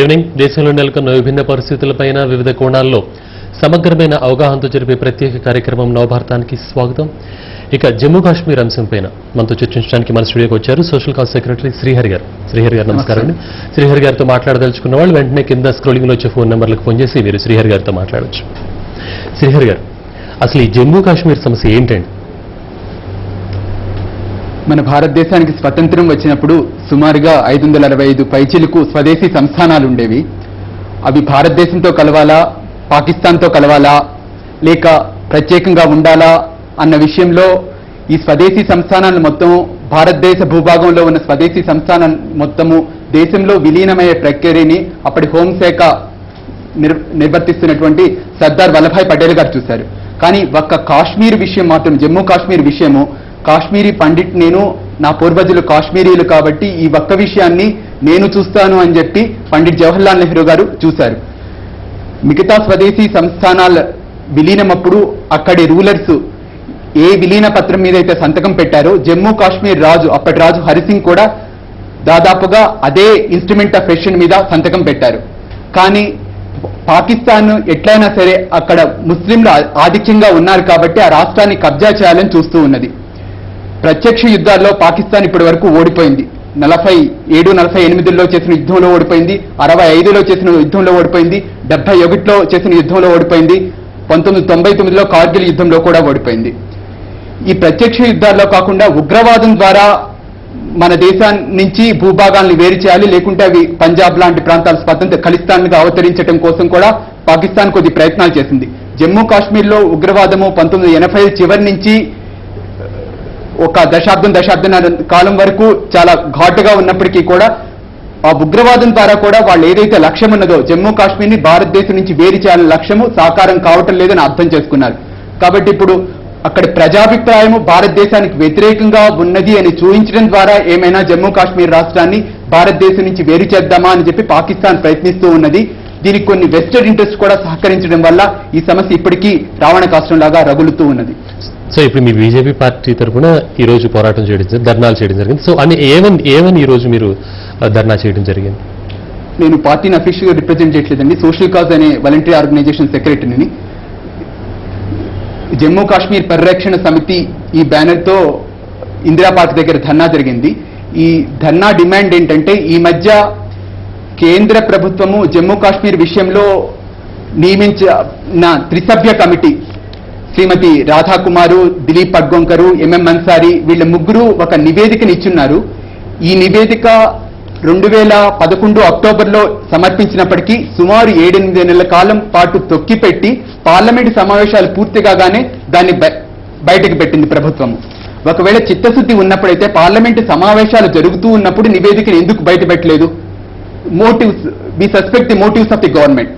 Evening దేశంలో నెలకొన్న విభిన్న పరిస్థితులపైన వివిధ కోణాల్లో సమగ్రమైన అవగాహనతో జరిపే ప్రత్యేక కార్యక్రమం నవభారతానికి స్వాగతం. ఇక జమ్మూ కాశ్మీర్ అంశంపైన మనతో చర్చించడానికి మన స్టూడియోకి వచ్చారు సోషల్ కాజ్ సెక్రటరీ శ్రీహరి గారు. శ్రీహరి గారు నమస్కారం అండి. శ్రీహరి గారితో మాట్లాడదలుచుకున్న వాళ్ళు వెంటనే కింద స్క్రోలింగ్లో వచ్చే ఫోన్ నెంబర్లకు ఫోన్ చేసి మీరు శ్రీహరి గారితో మాట్లాడవచ్చు. శ్రీహరి గారు, అసలు ఈ జమ్మూ కాశ్మీర్ సమస్య ఏంటండి? మన భారతదేశానికి స్వతంత్రం వచ్చినప్పుడు సుమారుగా 565 పైచిలకు స్వదేశీ సంస్థానాలు ఉండేవి. అవి భారతదేశంతో కలవాలా, పాకిస్తాన్తో కలవాలా, లేక ప్రత్యేకంగా ఉండాలా అన్న విషయంలో ఈ స్వదేశీ సంస్థానాలు మొత్తం భారతదేశ భూభాగంలో ఉన్న స్వదేశీ సంస్థానం మొత్తము దేశంలో విలీనమయ్యే ప్రక్రియని అప్పటి హోంశాఖ నిర్వర్తిస్తున్నటువంటి సర్దార్ వల్లభాయ్ పటేల్ గారు చూశారు. కానీ ఒక్క కాశ్మీర్ విషయం మాత్రం, జమ్మూ కాశ్మీర్ విషయము, కాశ్మీరీ పండిట్ నేను, నా పూర్వజులు కాశ్మీరీలు కాబట్టి ఈ ఒక్క విషయాన్ని నేను చూస్తాను అని చెప్పి పండిట్ జవహర్లాల్ నెహ్రూ గారు చూశారు. మిగతా స్వదేశీ సంస్థానాల విలీనమప్పుడు అక్కడి రూలర్స్ ఏ విలీన పత్రం మీద అయితే సంతకం పెట్టారో జమ్మూ కాశ్మీర్ రాజు, అప్పటి రాజు హరిసింగ్ కూడా దాదాపుగా అదే ఇన్స్ట్రుమెంట్ ఆఫ్ ఎషన్ మీద సంతకం పెట్టారు. కానీ పాకిస్తాన్ ఎట్లయినా సరే అక్కడ ముస్లింలు ఆధిక్యంగా ఉన్నారు కాబట్టి ఆ రాష్ట్రాన్ని కబ్జా చేయాలని చూస్తూ ఉన్నది. ప్రత్యక్ష యుద్ధాల్లో పాకిస్తాన్ ఇప్పటి వరకు ఓడిపోయింది. 47-48లో చేసిన యుద్ధంలో ఓడిపోయింది, 65లో చేసిన యుద్ధంలో ఓడిపోయింది, 71లో చేసిన యుద్ధంలో ఓడిపోయింది, 1999లో కార్గిల్ యుద్ధంలో కూడా ఓడిపోయింది. ఈ ప్రత్యక్ష యుద్ధాల్లో కాకుండా ఉగ్రవాదం ద్వారా మన దేశాన్ని నుంచి భూభాగాల్ని వేరు చేయాలి, లేకుంటే అవి పంజాబ్ లాంటి ప్రాంతాలు స్వతంత్ర ఖలిస్తాన్గా అవతరించడం కోసం కూడా పాకిస్తాన్ కొద్ది ప్రయత్నాలు చేసింది. జమ్మూ కాశ్మీర్లో ఉగ్రవాదము 1980 చివరి నుంచి ఒక దశాబ్దం కాలం వరకు చాలా ఘాటుగా ఉన్నప్పటికీ కూడా ఆ ఉగ్రవాదం ద్వారా కూడా వాళ్ళు ఏదైతే లక్ష్యం ఉన్నదో జమ్మూ కాశ్మీర్ని భారతదేశం నుంచి వేరు చేయాలనే లక్ష్యము సాకారం కావటం లేదని అర్థం చేసుకున్నారు. కాబట్టి ఇప్పుడు అక్కడ ప్రజాభిప్రాయము భారతదేశానికి వ్యతిరేకంగా ఉన్నది అని చూపించడం ద్వారా ఏమైనా జమ్మూ కాశ్మీర్ రాష్ట్రాన్ని భారతదేశం నుంచి వేరు చేద్దామా అని చెప్పి పాకిస్తాన్ ప్రయత్నిస్తూ ఉన్నది. దీనికి కొన్ని వెస్టర్న్ ఇంట్రెస్ట్ కూడా సహకరించడం వల్ల ఈ సమస్య ఇప్పటికీ రావణ కాష్టంలాగా రగులుతూ ఉన్నది. సో ఇప్పుడు మీ బీజేపీ పార్టీ తరఫున ఈ రోజు పోరాటం చేయడం, ధర్నాలు చేయడం జరిగింది. సో అని ఏమని ఈ రోజు మీరు ధర్నా చేయడం జరిగింది? నేను పార్టీని అఫీషియల్గా రిప్రజెంట్ చేయట్లేదండి. సోషల్ కాజ్ అనే వాలంటరీ ఆర్గనైజేషన్ సెక్రటరీని. జమ్మూ కాశ్మీర్ పరిరక్షణ సమితి ఈ బ్యానర్తో ఇందిరా పార్క్ దగ్గర ధర్నా జరిగింది. ఈ ధర్నా డిమాండ్ ఏంటంటే, ఈ మధ్య కేంద్ర ప్రభుత్వము జమ్మూ కాశ్మీర్ విషయంలో నియమించిన త్రిసభ్య కమిటీ శ్రీమతి రాధాకుమారు, దిలీప్ పడ్గోంకరు, ఎంఎం అన్సారీ వీళ్ళ ముగ్గురు ఒక నివేదికను ఇచ్చున్నారు. ఈ నివేదిక 2011 అక్టోబర్లో సమర్పించినప్పటికీ సుమారు 7-8 నెలల కాలం పాటు తొక్కిపెట్టి పార్లమెంటు సమావేశాలు పూర్తి కాగానే దాన్ని బయటకు పెట్టింది ప్రభుత్వం. ఒకవేళ చిత్తశుద్ధి ఉన్నప్పుడైతే పార్లమెంటు సమావేశాలు జరుగుతూ ఉన్నప్పుడు నివేదికను ఎందుకు బయట పెట్టలేదు? Motives, we suspect the motives of the government.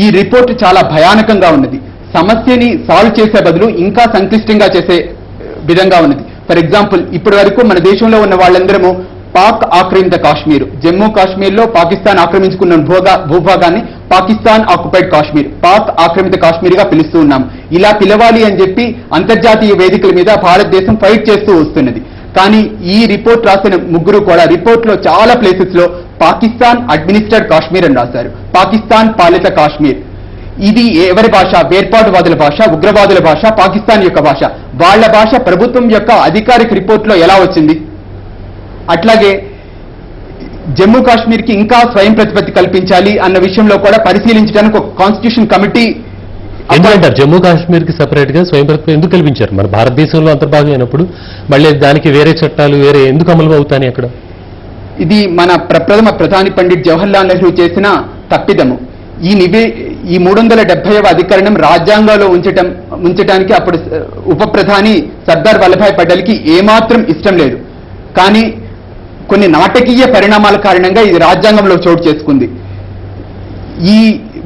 ఈ రిపోర్ట్ చాలా భయానకంగా ఉన్నది. సమస్యని సాల్వ్ చేసే బదులు ఇంకా సంక్లిష్టంగా చేసే విధంగా ఉన్నది. ఫర్ ఎగ్జాంపుల్, ఇప్పటి వరకు మన దేశంలో ఉన్న వాళ్ళందరము పాక్ ఆక్రమిత కాశ్మీర్, జమ్మూ కాశ్మీర్లో పాకిస్తాన్ ఆక్రమించుకున్న భూభాగాన్ని పాకిస్తాన్ ఆక్యుపైడ్ కాశ్మీర్, పాక్ ఆక్రమిత కాశ్మీర్గా పిలుస్తూ ఉన్నాం. ఇలా పిలవాలి అని చెప్పి అంతర్జాతీయ వేదికల మీద భారతదేశం ఫైట్ చేస్తూ వస్తున్నది. కానీ ఈ రిపోర్ట్ రాసిన ముగ్గురు కూడా రిపోర్ట్లో చాలా ప్లేసెస్ లో పాకిస్తాన్ అడ్మినిస్టర్డ్ కాశ్మీర్ అని రాశారు, పాకిస్తాన్ పాలిత కాశ్మీర్. ఇది ఎవరి భాష? వేర్పాటువాదుల భాష, ఉగ్రవాదుల భాష, పాకిస్తాన్ యొక్క భాష. వాళ్ళ భాష ప్రభుత్వం యొక్క అధికారిక రిపోర్ట్లో ఎలా వచ్చింది? అట్లాగే జమ్మూ కాశ్మీర్కి ఇంకా స్వయం ప్రతిపత్తి కల్పించాలి అన్న విషయంలో కూడా పరిశీలించడానికి ఒక కాన్స్టిట్యూషన్ కమిటీ. ఎందుకంటారు జమ్మూ కాశ్మీర్ కి సెపరేట్ గా స్వయం ప్రతిపత్తి ఎందుకు కల్పించారు? మన భారతదేశంలో అంతర్భాగం అయినప్పుడు మళ్ళీ దానికి వేరే చట్టాలు వేరే ఎందుకు అమలు అవుతాయి అక్కడ? ఇది మన ప్రథమ ప్రధాని పండిట్ జవహర్లాల్ నెహ్రూ చేసిన తప్పిదము. ఈ 370వ అధికరణం రాజ్యాంగంలో ఉంచటానికి అప్పుడు ఉప ప్రధాని సర్దార్ వల్లభాయ్ పటేల్కి ఏమాత్రం ఇష్టం లేదు. కానీ కొన్ని నాటకీయ పరిణామాల కారణంగా ఇది రాజ్యాంగంలో చోటు చేసుకుంది. ఈ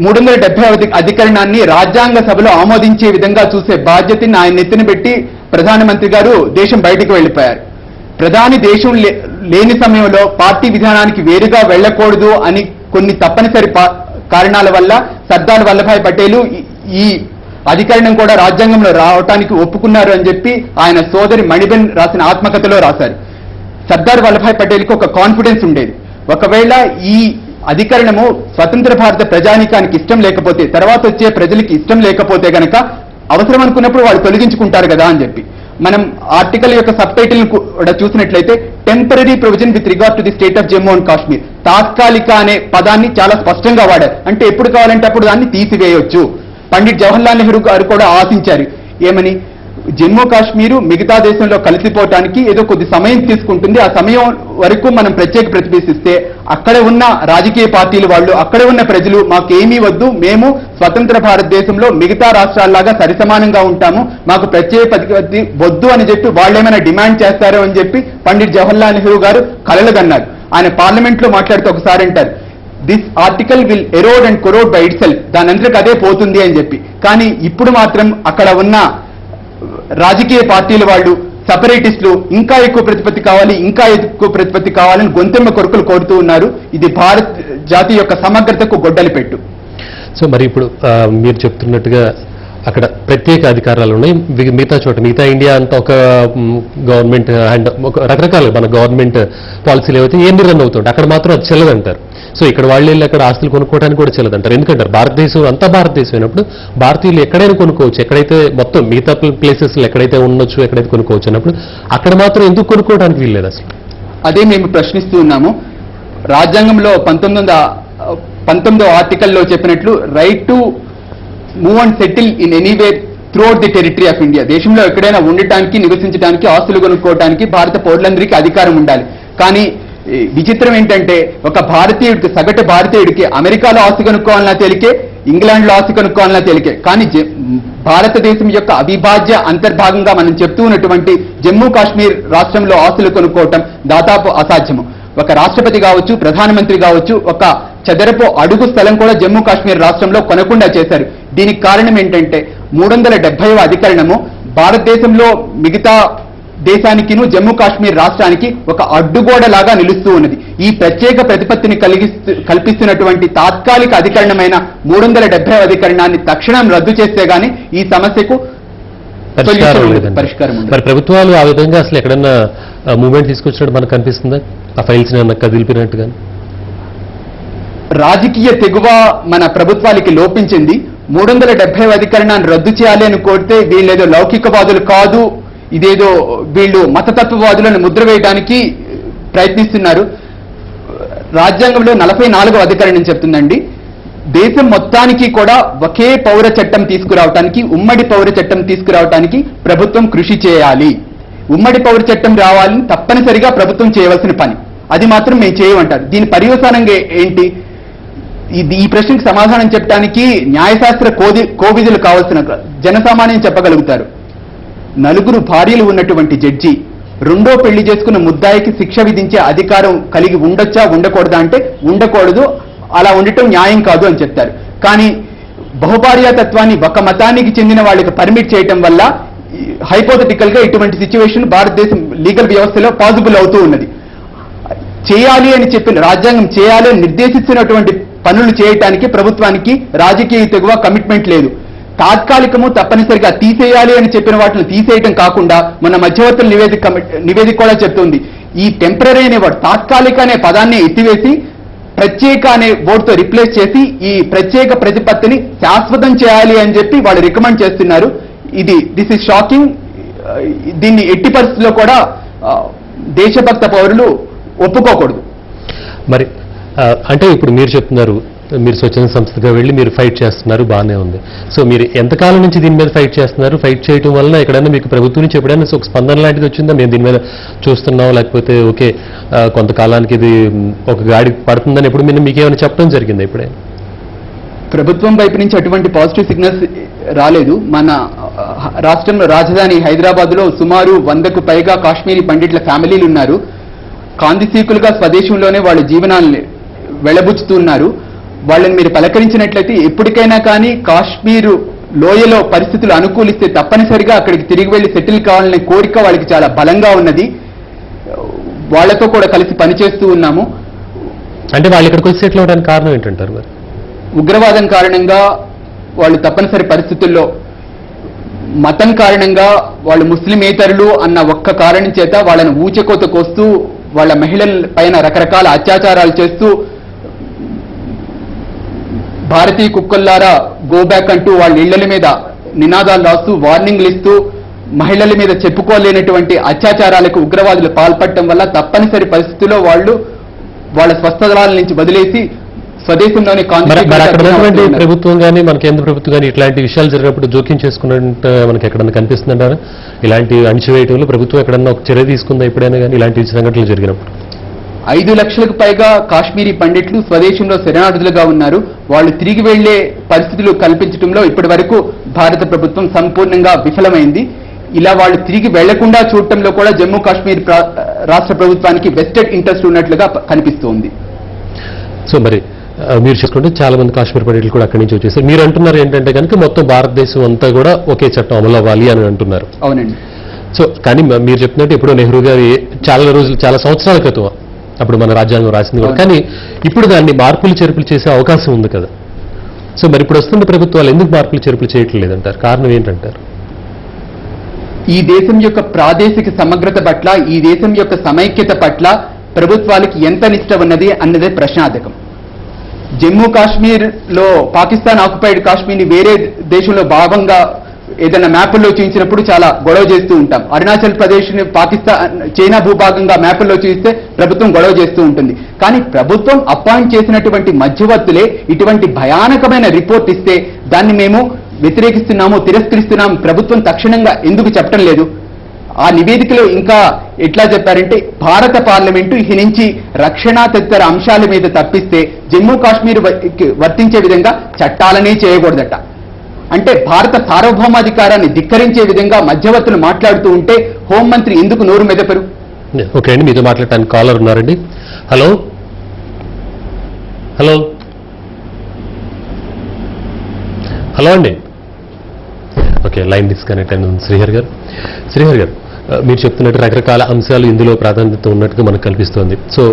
370వ అధికరణాన్ని రాజ్యాంగ సభలో ఆమోదించే విధంగా చూసే బాధ్యతని ఆయన నెత్తిన పెట్టి ప్రధానమంత్రి గారు దేశం బయటకు వెళ్లిపోయారు. ప్రధాని దేశం లేని సమయంలో పార్టీ విధానానికి వేరుగా వెళ్లకూడదు అని కొన్ని తప్పనిసరి కారణాల వల్ల సర్దార్ వల్లభాయ్ పటేల్ ఈ అధికరణం కూడా రాజ్యాంగంలో రావటానికి ఒప్పుకున్నారు అని చెప్పి ఆయన సోదరి మణిబెన్ రాసిన ఆత్మకథలో రాశారు. సర్దార్ వల్లభాయ్ పటేల్కి ఒక కాన్ఫిడెన్స్ ఉండేది, ఒకవేళ ఈ అధికరణము స్వతంత్ర భారత ప్రజానీకానికి ఇష్టం లేకపోతే, తర్వాత వచ్చే ప్రజలకి ఇష్టం లేకపోతే గనక అవసరం అనుకున్నప్పుడు వాళ్ళు తొలగించుకుంటారు కదా అని చెప్పి. మనం ఆర్టికల్ యొక్క సబ్ టైటిల్ కూడా చూసినట్లయితే temporary provision with regard to the state of Jammu and Kashmir, తాత్కాలిక అనే పదాన్ని చాలా స్పష్టంగా వాడారు. అంటే ఎప్పుడు కావాలంటే అప్పుడు దాన్ని తీసివేయొచ్చు. పండిట్ జవహర్లాల్ నెహ్రూ గారు కూడా ఆశించారు ఏమని, జమ్మూ కాశ్మీరు మిగతా దేశంలో కలిసిపోవటానికి ఏదో కొద్ది సమయం తీసుకుంటుంది, ఆ సమయం వరకు మనం ప్రత్యేక ప్రతిపాదిస్తే అక్కడ ఉన్న రాజకీయ పార్టీలు వాళ్ళు, అక్కడ ఉన్న ప్రజలు మాకేమీ వద్దు, మేము స్వతంత్ర భారతదేశంలో మిగతా రాష్ట్రాల్లాగా సరిసమానంగా ఉంటాము, మాకు ప్రత్యేక ప్రతిపత్తి వద్దు అని చెప్పి వాళ్ళేమైనా డిమాండ్ చేస్తారో అని చెప్పి పండిట్ జవహర్లాల్ నెహ్రూ గారు కలలుగన్నారు. ఆయన పార్లమెంట్ లో మాట్లాడుతూ ఒకసారి అంటారు, this article will erode and corrode by itself, దాని అందరికి అదే పోతుంది అని చెప్పి. కానీ ఇప్పుడు మాత్రం అక్కడ ఉన్న రాజకీయ పార్టీల వాళ్ళు, సెపరేటిస్టులు ఇంకా ఎక్కువ ప్రతిపత్తి కావాలి, ఇంకా ఎక్కువ ప్రతిపత్తి కావాలని గొంతెమ్మ కొరకులు కోరుతూ ఉన్నారు. ఇది భారత్ జాతి యొక్క సమగ్రతకు గొడ్డలి పెట్టు. సో మరి ఇప్పుడు మీరు చెప్తున్నట్టుగా అక్కడ ప్రత్యేక అధికారాలు ఉన్నాయి, మిగతా చోట మిగతా ఇండియా అంతా ఒక గవర్నమెంట్ అండ్ ఒక రకరకాల మన గవర్నమెంట్ పాలసీలు ఏవైతే ఏం రన్ అవుతుంటే అక్కడ మాత్రం అది చెల్లదంటారు. సో ఇక్కడ వాళ్ళు వెళ్ళి అక్కడ ఆస్తులు కొనుక్కోవడానికి కూడా చెల్లదంటారు. ఎందుకంటారు భారతదేశం అంతా భారతదేశం అయినప్పుడు భారతీయులు ఎక్కడైనా కొనుక్కోవచ్చు, ఎక్కడైతే మొత్తం మిగతా ప్లేసెస్ ఎక్కడైతే ఉండొచ్చు ఎక్కడైతే కొనుక్కోవచ్చు అన్నప్పుడు అక్కడ మాత్రం ఎందుకు కొనుక్కోవడానికి వీల్లేదు అసలు? అదే మేము ప్రశ్నిస్తూ ఉన్నాము. రాజ్యాంగంలో 19వ ఆర్టికల్లో చెప్పినట్లు right to move and settle in anywhere throughout the territory of India, దేశంలో ఎక్కడైనా ఉండటానికి నివసించడానికి ఆస్తులు కొనుక్కోవడానికి భారత పౌరులందరికీ అధికారం ఉండాలి. కానీ విచిత్రం ఏంటంటే ఒక భారతీయుడికి, సగటు భారతీయుడికి అమెరికాలో ఆస్తి కొనుక్కోవాలన్నా తేలికే, ఇంగ్లాండ్లో ఆస్తి కొనుక్కోవాలన్నా తేలికే, కానీ భారతదేశం యొక్క అవిభాజ్య అంతర్భాగంగా మనం చెప్తూ ఉన్నటువంటి జమ్మూ కాశ్మీర్ రాష్ట్రంలో ఆస్తులు కొనుక్కోవటం దాదాపు అసాధ్యము. ఒక రాష్ట్రపతి కావచ్చు, ప్రధానమంత్రి కావచ్చు, ఒక చదరపు అడుగు స్థలం కూడా జమ్మూ కాశ్మీర్ రాష్ట్రంలో కొనకుండా చేశారు. దీనికి కారణం ఏంటంటే 370వ అధికరణము భారతదేశంలో మిగతా దేశానికిను జమ్మూ కాశ్మీర్ రాష్ట్రానికి ఒక అడ్డుగోడలాగా నిలుస్తూ ఉన్నది. ఈ ప్రత్యేక ప్రతిపత్తిని కల్పిస్తున్నటువంటి తాత్కాలిక అధికరణమైన 370వ అధికరణాన్ని తక్షణం రద్దు చేస్తే గానీ ఈ సమస్యకు పరిష్కారం ఉండదు. ప్రభుత్వాలు ఆ విధంగా అసలు ఎక్కడన్నా మూవ్మెంట్ తీసుకొచ్చినట్టు మనకు కనిపిస్తుందా? ఆ ఫైల్స్ కదిలిపినట్టుగా రాజకీయ తెగువ మన ప్రభుత్వాలకి లోపించింది. 370వ అధికరణాన్ని రద్దు చేయాలి అని కోరితే వీళ్ళేదో లౌకికవాదులు కాదు, ఇదేదో వీళ్ళు మతతత్వవాదులను ముద్ర వేయడానికి ప్రయత్నిస్తున్నారు. రాజ్యాంగంలో 44వ అధికరణం చెప్తుందండి, దేశం మొత్తానికి కూడా ఒకే పౌర చట్టం తీసుకురావటానికి, ఉమ్మడి పౌర చట్టం తీసుకురావటానికి ప్రభుత్వం కృషి చేయాలి. ఉమ్మడి పౌర చట్టం రావాలని తప్పనిసరిగా ప్రభుత్వం చేయవలసిన పని, అది మాత్రం మేము చేయమంటారు. దీని పర్యవసానంగా ఏంటి? ఈ ప్రశ్నకు సమాధానం చెప్పడానికి న్యాయశాస్త్ర కోవిదులు కావాల్సిన జనసామాన్యం చెప్పగలుగుతారు. 4 భార్యలు ఉన్నటువంటి జడ్జి రెండో పెళ్లి చేసుకున్న ముద్దాయికి శిక్ష విధించే అధికారం కలిగి ఉండొచ్చా, ఉండకూడదా అంటే ఉండకూడదు, అలా ఉండటం న్యాయం కాదు అని చెప్తారు. కానీ బహుభార్యాతత్వాన్ని ఒక మతానికి చెందిన వాళ్ళకి పర్మిట్ చేయటం వల్ల హైపోథెటికల్ గా ఇటువంటి సిచ్యువేషన్ భారతదేశం లీగల్ వ్యవస్థలో పాసిబుల్ అవుతూ ఉన్నది. చేయాలి అని చెప్పిన రాజ్యాంగం చేయాలి అని నిర్దేశిస్తున్నటువంటి పనులు చేయటానికి ప్రభుత్వానికి రాజకీయ తెగువ కమిట్మెంట్ లేదు. తాత్కాలికము తప్పనిసరిగా తీసేయాలి అని చెప్పిన వాటిని తీసేయటం కాకుండా మన మధ్యవర్తుల నివేదిక కూడా చెప్తుంది, ఈ టెంపరరీ అనే వర్డ్, తాత్కాలిక అనే పదాన్ని ఎత్తివేసి ప్రత్యేక అనే వర్డ్తో రిప్లేస్ చేసి ఈ ప్రత్యేక ప్రతిపత్తిని శాశ్వతం చేయాలి అని చెప్పి వాళ్ళు రికమెండ్ చేస్తున్నారు. This is shocking. దీన్ని ఎట్టి పరిస్థితుల్లో కూడా దేశభక్త పౌరులు ఒప్పుకోకూడదు. మరి అంటే ఇప్పుడు మీరు చెప్తున్నారు, మీరు స్వచ్ఛంద సంస్థగా వెళ్ళి మీరు ఫైట్ చేస్తున్నారు, బాగానే ఉంది. సో మీరు ఎంతకాలం నుంచి దీని మీద ఫైట్ చేస్తున్నారు? ఫైట్ చేయడం వలన ఎక్కడైనా మీకు ప్రభుత్వం నుంచి ఎప్పుడైనా ఒక స్పందన లాంటిది వచ్చిందా? మేము దీని మీద చూస్తున్నాం, లేకపోతే ఓకే కొంతకాలానికి ఇది ఒక గాడి పడుతుందని ఎప్పుడు మీకేమైనా చెప్పడం జరిగిందా ఎప్పుడైనా? ప్రభుత్వం వైపు నుంచి అటువంటి పాజిటివ్ సిగ్నల్స్ రాలేదు. మన రాష్ట్రంలో రాజధాని హైదరాబాద్లో సుమారు 100కు పైగా కాశ్మీరీ పండిట్ల ఫ్యామిలీలు ఉన్నారు. కాందిసీకులుగా స్వదేశంలోనే వాళ్ళ జీవనాన్ని వెళ్లబుచ్చుతున్నారు. వాళ్ళని మీరు పలకరించినట్లయితే ఎప్పటికైనా కానీ కాశ్మీరు లోయలో పరిస్థితులు అనుకూలిస్తే తప్పనిసరిగా అక్కడికి తిరిగి వెళ్లి సెటిల్ కావాలనే కోరిక వాళ్ళకి చాలా బలంగా ఉన్నది. వాళ్లతో కూడా కలిసి పనిచేస్తూ ఉన్నాము. అంటే వాళ్ళు ఇక్కడికి వచ్చి సెటిల్ అవడానికి కారణం ఏంటంటారు? మరి ఉగ్రవాదం కారణంగా వాళ్ళు తప్పనిసరి పరిస్థితుల్లో, మతం కారణంగా వాళ్ళు ముస్లిమేతరులు అన్న ఒక్క కారణం చేత వాళ్ళని ఊచకోత కోస్తూ వాళ్ళ మహిళల పైన రకరకాల అత్యాచారాలు చేస్తూ భారతీయ కుక్కల్లారా గో బ్యాక్ అంటూ వాళ్ళ ఇళ్ల మీద నినాదాలు రాస్తూ వార్నింగ్లు ఇస్తూ మహిళల మీద చెప్పుకోలేనటువంటి అత్యాచారాలకు ఉగ్రవాదులు పాల్పడటం వల్ల తప్పనిసరి పరిస్థితుల్లో వాళ్ళు వాళ్ళ స్వస్థలాల నుంచి వదిలేసి స్వదేశంలోని ప్రభుత్వం కానీ మన కేంద్ర ప్రభుత్వం కానీ ఇట్లాంటి విషయాలు జరిగినప్పుడు జోక్యం చేసుకున్నట్టు మనకి ఎక్కడన్నా కనిపిస్తుందంటారా? ఇలాంటి అణచివేయటంలో ప్రభుత్వం ఎక్కడన్నా ఒక చర్య తీసుకుందా ఎప్పుడైనా కానీ ఇలాంటి సంఘటనలు జరిగినప్పుడు? 5 లక్షలకు పైగా కాశ్మీరీ పండిట్లు స్వదేశంలో శరణార్థులుగా ఉన్నారు. వాళ్ళు తిరిగి వెళ్లే పరిస్థితులు కల్పించడంలో ఇప్పటి వరకు భారత ప్రభుత్వం సంపూర్ణంగా విఫలమైంది. ఇలా వాళ్ళు తిరిగి వెళ్లకుండా చూడటంలో కూడా జమ్మూ కాశ్మీర్ రాష్ట్ర ప్రభుత్వానికి వెస్టెడ్ ఇంట్రెస్ట్ ఉన్నట్లుగా కనిపిస్తోంది. సో మరి మీరు చూసుకుంటే చాలా మంది కాశ్మీర్ పండితులు కూడా అక్కడి నుంచి వచ్చేసారు. మీరు అంటున్నారు ఏంటంటే కనుక మొత్తం భారతదేశం అంతా కూడా ఒకే చట్టం అమలు అవ్వాలి అని అంటున్నారు. అవునండి. సో కానీ మీరు చెప్పినట్టు ఇప్పుడు నెహ్రూ గారి చాలా సంవత్సరాల క్రితం అప్పుడు మన రాజ్యాంగం రాసింది కూడా, కానీ ఇప్పుడు దాన్ని మార్పులు చేర్పులు చేసే అవకాశం ఉంది కదా. సో మరి ఇప్పుడు వస్తున్న ప్రభుత్వాలు ఎందుకు మార్పులు చేర్పులు చేయట్లేదంటారు? కారణం ఏంటంటారు? ఈ దేశం యొక్క ప్రాదేశిక సమగ్రత పట్ల, ఈ దేశం యొక్క సమైక్యత పట్ల ప్రభుత్వాలకి ఎంత నిష్ట ఉన్నది అన్నదే ప్రశ్నార్థకం. జమ్మూ కాశ్మీర్ లో పాకిస్తాన్ ఆక్యుపైడ్ కాశ్మీర్ని వేరే దేశంలో భాగంగా ఏదైనా మ్యాపుల్లో చూపించినప్పుడు చాలా గొడవ చేస్తూ ఉంటాం. అరుణాచల్ ప్రదేశ్ పాకిస్తాన్ చైనా భూభాగంగా మ్యాపుల్లో చూస్తే ప్రభుత్వం గొడవ చేస్తూ ఉంటుంది. కానీ ప్రభుత్వం అపాయింట్ చేసినటువంటి మధ్యవర్తులే ఇటువంటి భయానకమైన రిపోర్ట్ ఇస్తే దాన్ని మేము వ్యతిరేకిస్తున్నాము, తిరస్కరిస్తున్నాము, ప్రభుత్వం తక్షణంగా ఎందుకు చెప్పడం లేదు? ఆ నివేదికలో ఇంకా ఎట్లా చెప్పారంటే భారత పార్లమెంటు ఈ నుంచి రక్షణ తదితర అంశాల మీద తప్పిస్తే జమ్మూ కాశ్మీర్ వర్తించే విధంగా చట్టాలనే చేయకూడదట. అంటే భారత సార్వభౌమాధికారాన్ని ధిక్కరించే విధంగా మధ్యవర్తులు మాట్లాడుతూ ఉంటే హోంమంత్రి ఎందుకు నోరు మెదపరు? ఓకే అండి, మీతో మాట్లాడటానికి కాలర్ ఉన్నారండి. హలో హలో హలో అండి. ఓకే, లైన్ డిస్కనెక్ట్ అయింది. శ్రీహరి గారు మీరు చెప్తున్నట్టు రకరకాల అంశాలు ఇందులో ప్రాధాన్యత ఉన్నట్టుగా మనకు కనిపిస్తోంది. సో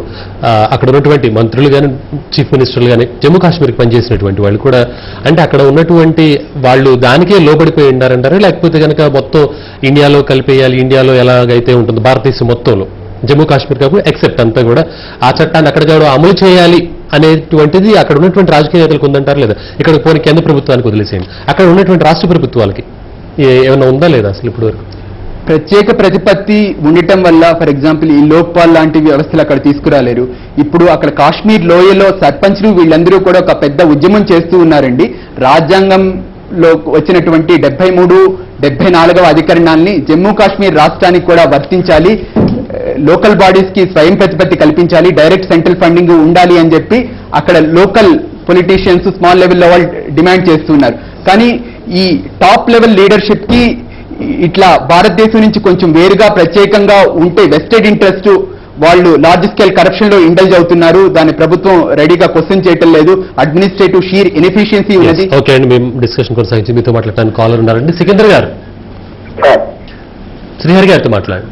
అక్కడ ఉన్నటువంటి మంత్రులు కానీ చీఫ్ మినిస్టర్లు కానీ జమ్మూ కాశ్మీర్కి పనిచేసినటువంటి వాళ్ళు కూడా అంటే అక్కడ ఉన్నటువంటి వాళ్ళు దానికే లోబడిపోయి ఉన్నారంటారా, లేకపోతే కనుక మొత్తం ఇండియాలో కలిపేయాలి, ఇండియాలో ఎలాగైతే ఉంటుందో భారతదేశం మొత్తంలో జమ్మూ కాశ్మీర్ కాకుండా ఎక్సెప్ట్ అంతా కూడా ఆ చట్టాన్ని అక్కడ కూడా అమలు చేయాలి అనేటువంటిది అక్కడ ఉన్నటువంటి రాజకీయ నేతలకు ఉందంటారు లేదా? ఇక్కడ పోనీ కేంద్ర ప్రభుత్వానికి వదిలేసేయండి, అక్కడ ఉన్నటువంటి రాష్ట్ర ప్రభుత్వాలకి ఏమైనా ఉందా లేదా అసలు ఇప్పుడు వరకు? ప్రత్యేక ప్రతిపత్తి ఉండటం వల్ల ఫర్ ఎగ్జాంపుల్ ఈ లోక్పాల్ లాంటి వ్యవస్థలు అక్కడ తీసుకురాలేరు. ఇప్పుడు అక్కడ కాశ్మీర్ లోయలో సర్పంచ్లు వీళ్ళందరూ కూడా ఒక పెద్ద ఉద్యమం చేస్తూ ఉన్నారండి. రాజ్యాంగంలో వచ్చినటువంటి 73, 74వ అధికరణాన్ని జమ్మూ కాశ్మీర్ రాష్ట్రానికి కూడా వర్తించాలి, లోకల్ బాడీస్ కి స్వయం ప్రతిపత్తి కల్పించాలి, డైరెక్ట్ సెంట్రల్ ఫండింగ్ ఉండాలి అని చెప్పి అక్కడ లోకల్ పొలిటీషియన్స్ స్మాల్ లెవెల్లో వాళ్ళు డిమాండ్ చేస్తున్నారు. కానీ ఈ టాప్ లెవెల్ లీడర్షిప్ కి ఇట్లా భారతదేశం నుంచి కొంచెం వేరుగా ప్రత్యేకంగా ఉంటే వెస్టెడ్ ఇంట్రెస్ట్ వాళ్ళు లార్జ్ స్కేల్ కరప్షన్ లో ఇండల్జ్ అవుతున్నారు. దాన్ని ప్రభుత్వం రెడీగా క్వశ్చన్ చేయటం లేదు. అడ్మినిస్ట్రేటివ్ షీర్ ఇన్ఎఫిషియన్సీ ఉన్నది. ఓకే అండి, మేము డిస్కషన్ కొనసాగించి మీతో మాట్లాడటానికి కాలర్ ఉన్నారండి. సికిందర్ గారు, శ్రీహరి గారితో మాట్లాడండి.